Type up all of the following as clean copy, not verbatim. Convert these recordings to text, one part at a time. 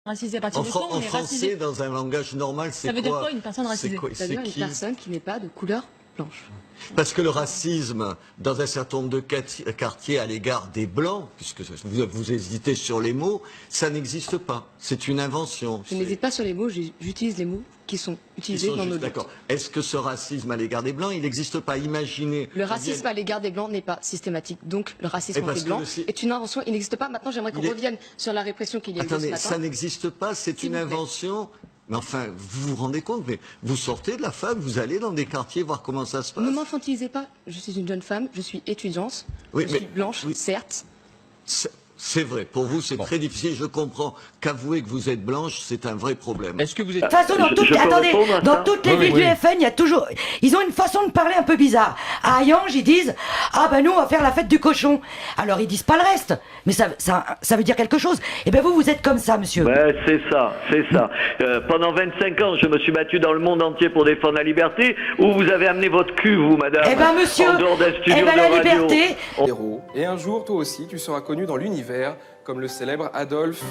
Racisé à partir de quand on est français, racisé? dans un langage normal, c'est quoi? Ça veut dire quoi une personne racisée? C'est-à-dire une personne qui n'est pas de couleur blanche. Parce que le racisme, dans un certain nombre de quartiers à l'égard des Blancs, puisque vous hésitez sur les mots, ça n'existe pas. C'est une invention. Je n'hésite pas sur les mots, j'utilise les mots qui sont utilisés dans nos luttes. D'accord. Est-ce que ce racisme à l'égard des Blancs, il n'existe pas? Imaginez... Le racisme à l'égard des Blancs n'est pas systématique. Donc le racisme entre les Blancs est une invention, il n'existe pas. Maintenant, j'aimerais qu'on revienne sur la répression qu'il y a eu ce matin. Attendez, ça n'existe pas, c'est une invention. Mais enfin, vous vous rendez compte, mais vous sortez de la fac, vous allez dans des quartiers voir comment ça se passe. Ne m'infantilisez pas, je suis une jeune femme, je suis étudiante, oui, je suis blanche, certes. C'est vrai, pour vous c'est très difficile, je comprends qu'avouer que vous êtes blanche, c'est un vrai problème. Est-ce que vous êtes... De toute façon, dans toutes les villes du FN, il y a toujours... Ils ont une façon de parler un peu bizarre. À Hayange, ils disent « Ah ben nous, on va faire la fête du cochon ». Alors, ils disent pas le reste. Mais ça veut dire quelque chose. Et ben vous êtes comme ça, monsieur. Ouais, c'est ça, c'est ça. Pendant 25 ans, je me suis battu dans le monde entier pour défendre la liberté. Où vous avez amené votre cul, vous, madame? Eh ben monsieur, en dehors d'un studio la de radio. liberté... Et un jour, toi aussi, tu seras connu dans l'univers comme le célèbre Adolphe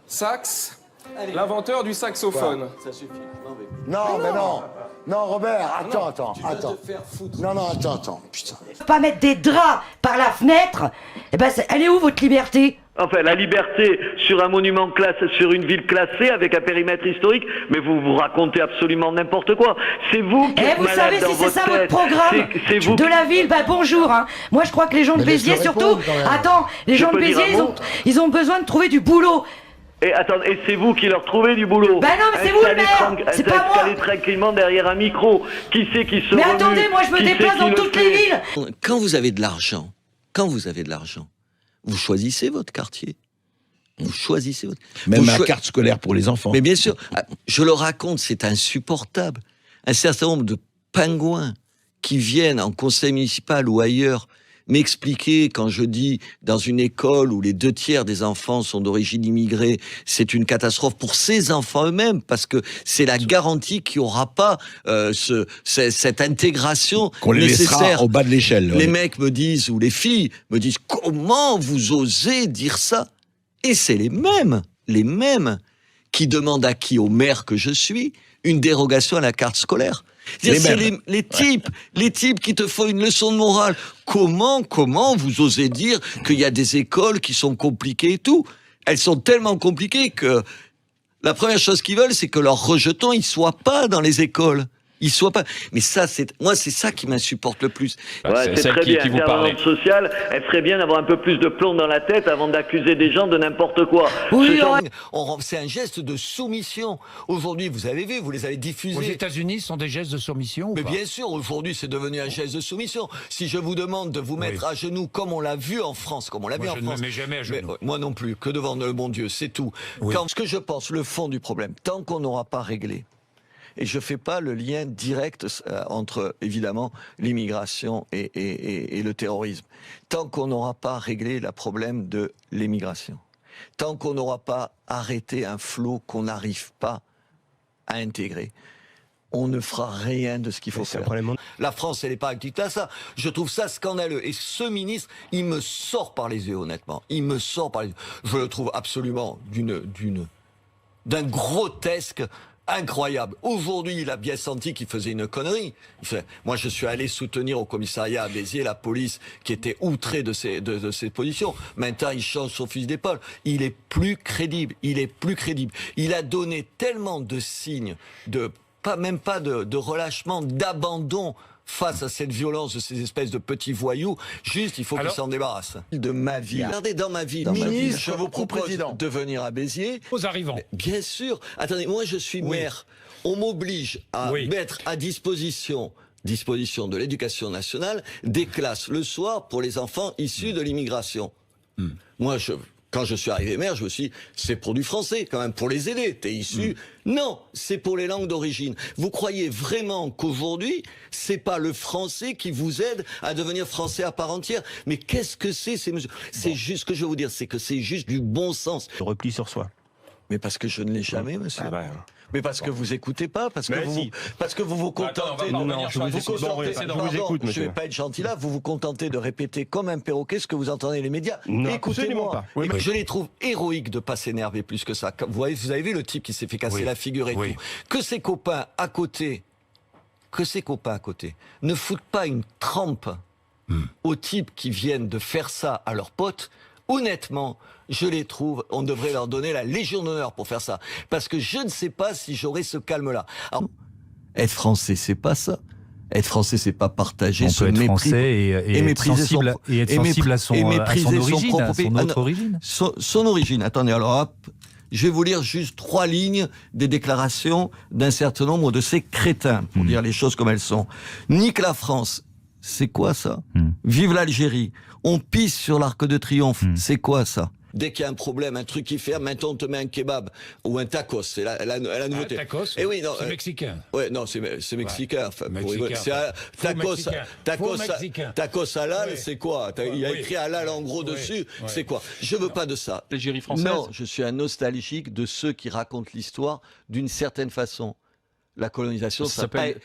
Sax, l'inventeur du saxophone. Ça suffit. Non, mais non. Non, Robert, attends. Non, attends, putain. Pas mettre des draps par la fenêtre. Eh ben, elle est où votre liberté? Enfin, la liberté sur un monument classé, sur une ville classée avec un périmètre historique, mais vous racontez absolument n'importe quoi. C'est vous qui êtes vous malade savez dans si c'est votre ça votre tête. programme C'est vous de la ville? Bah bonjour. Hein. Moi, je crois que les gens de Béziers, surtout. Attends, les gens de Béziers, ils ont besoin de trouver du boulot. Et attends, et c'est vous qui leur trouvez du boulot? Ben non, mais c'est vous le maire, c'est pas moi. Installez tranquillement derrière un micro. Qui c'est qui se Mais remue? attendez, moi je me déplace dans toutes les villes. Quand vous avez de l'argent, vous choisissez votre quartier. Vous choisissez votre... Même la carte scolaire pour les enfants. Mais bien sûr, je le raconte, c'est insupportable. Un certain nombre de pingouins qui viennent en conseil municipal ou ailleurs m'expliquer quand je dis dans une école où les 2/3 des enfants sont d'origine immigrée, c'est une catastrophe pour ces enfants eux-mêmes parce que c'est la garantie qu'il n'y aura pas cette intégration qu'on les nécessaire. Laissera au bas de l'échelle. Les mecs me disent, ou les filles me disent, comment vous osez dire ça? Et c'est les mêmes qui demandent à qui, au maire que je suis, une dérogation à la carte scolaire. C'est les types qui te font une leçon de morale. Comment vous osez dire qu'il y a des écoles qui sont compliquées et tout? Elles sont tellement compliquées que la première chose qu'ils veulent, c'est que leurs rejetons, ils soient pas dans les écoles. Mais ça, moi, c'est ça qui m'insupporte le plus. Ouais, c'est très bien. Intervenante sociale, elle serait bien d'avoir un peu plus de plomb dans la tête avant d'accuser des gens de n'importe quoi. Oui, c'est un geste de soumission. Aujourd'hui, vous avez vu, vous les avez diffusés. Aux États-Unis, ce sont des gestes de soumission. Mais bien sûr, aujourd'hui, c'est devenu un geste de soumission. Si je vous demande de vous mettre à genoux, comme on l'a vu en France, Je ne me mets jamais à genoux. Moi non plus, que devant le bon Dieu, c'est tout. Ce que je pense, le fond du problème, tant qu'on n'aura pas réglé. Et je ne fais pas le lien direct entre, évidemment, l'immigration et le terrorisme. Tant qu'on n'aura pas réglé le problème de l'immigration, tant qu'on n'aura pas arrêté un flot qu'on n'arrive pas à intégrer, on ne fera rien de ce qu'il faut faire. La France, elle n'est pas active à ça. Je trouve ça scandaleux. Et ce ministre, il me sort par les yeux, honnêtement. Il me sort par les yeux. Je le trouve absolument d'un grotesque incroyable. Aujourd'hui, il a bien senti qu'il faisait une connerie. Moi, je suis allé soutenir au commissariat à Béziers la police qui était outrée de ses positions. Maintenant, il change son fusil d'épaule. Il est plus crédible. Il a donné tellement de signes même pas de relâchement, d'abandon face à cette violence de ces espèces de petits voyous. Juste, il faut qu'ils s'en débarrassent. De ma ville. Regardez, dans ma ville, je vous propose de venir à Béziers. Aux arrivants. Mais bien sûr. Attendez, moi je suis maire. On m'oblige à mettre à disposition de l'éducation nationale des classes le soir pour les enfants issus de l'immigration. Moi, quand je suis arrivé maire, je me suis dit, c'est pour du français, quand même, pour les aider. T'es issu. Non, c'est pour les langues d'origine. Vous croyez vraiment qu'aujourd'hui, c'est pas le français qui vous aide à devenir français à part entière? Mais qu'est-ce que c'est ces mesures? C'est juste ce que je veux vous dire, c'est que c'est juste du bon sens. Le repli sur soi. Mais parce que je ne l'ai jamais, monsieur. Ah ben, Mais parce que vous écoutez pas, parce que vous vous contentez. Non, je vous écoute, Je monsieur. vais pas être gentil là. Vous vous contentez de répéter comme un perroquet ce que vous entendez les médias. Non, Écoutez-moi. absolument pas. Oui, mais- Je les trouve héroïques de pas s'énerver plus que ça. Vous avez vu le type qui s'est fait casser la figure et tout. Que ses copains à côté, ne foutent pas une trempe aux types qui viennent de faire ça à leurs potes. Honnêtement, je les trouve, on devrait leur donner la Légion d'honneur pour faire ça. Parce que je ne sais pas si j'aurai ce calme-là. Alors, être français, c'est pas ça. Être français, c'est pas partager On peut être français et être mépriser sensible, à son autre origine. Son origine. Attendez, alors hop, je vais vous lire juste 3 lignes des déclarations d'un certain nombre de ces crétins, pour dire les choses comme elles sont. Nique la France. C'est quoi ça? Vive l'Algérie. On pisse sur l'Arc de Triomphe. C'est quoi ça? Dès qu'il y a un problème, un truc qui ferme, maintenant on te met un kebab ou un tacos. C'est la nouveauté. Tacos, Eh oui, non, c'est mexicain. Ouais, non, c'est mexicain. Enfin, Mexicain. Tacos halal, c'est quoi? Il y a écrit halal en gros dessus. C'est quoi? Je veux pas de ça. L'Algérie française. Non, je suis un nostalgique de ceux qui racontent l'histoire d'une certaine façon. La colonisation, ça s'appelle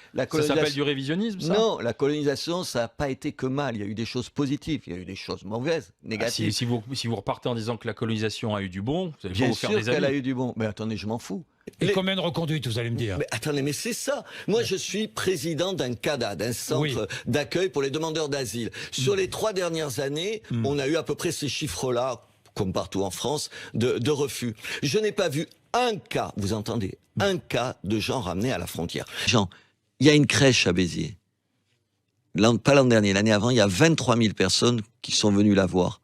du révisionnisme, ça? Non, la colonisation, ça n'a pas été que mal. Il y a eu des choses positives, il y a eu des choses mauvaises, négatives. Si vous repartez en disant que la colonisation a eu du bon, vous allez pas Bien vous faire sûr des qu'elle a amis. eu du bon. Mais attendez, je m'en fous. Et combien de reconduites, vous allez me dire? Mais attendez, mais c'est ça. Moi, je suis président d'un CADA, d'un centre d'accueil pour les demandeurs d'asile. Sur les 3 dernières années, on a eu à peu près ces chiffres-là, comme partout en France, de refus. Je n'ai pas vu un cas, vous entendez, un cas de gens ramenés à la frontière. Jean, il y a une crèche à Béziers. Pas l'an dernier, l'année avant, il y a 23 000 personnes qui sont venues la voir.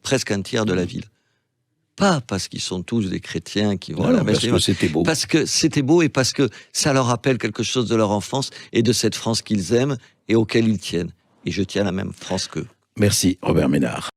Presque un tiers de la ville. Pas parce qu'ils sont tous des chrétiens qui vont à la messe. Parce que c'était beau. Parce que c'était beau et parce que ça leur rappelle quelque chose de leur enfance et de cette France qu'ils aiment et auquel ils tiennent. Et je tiens la même France qu'eux. Merci, Robert Ménard.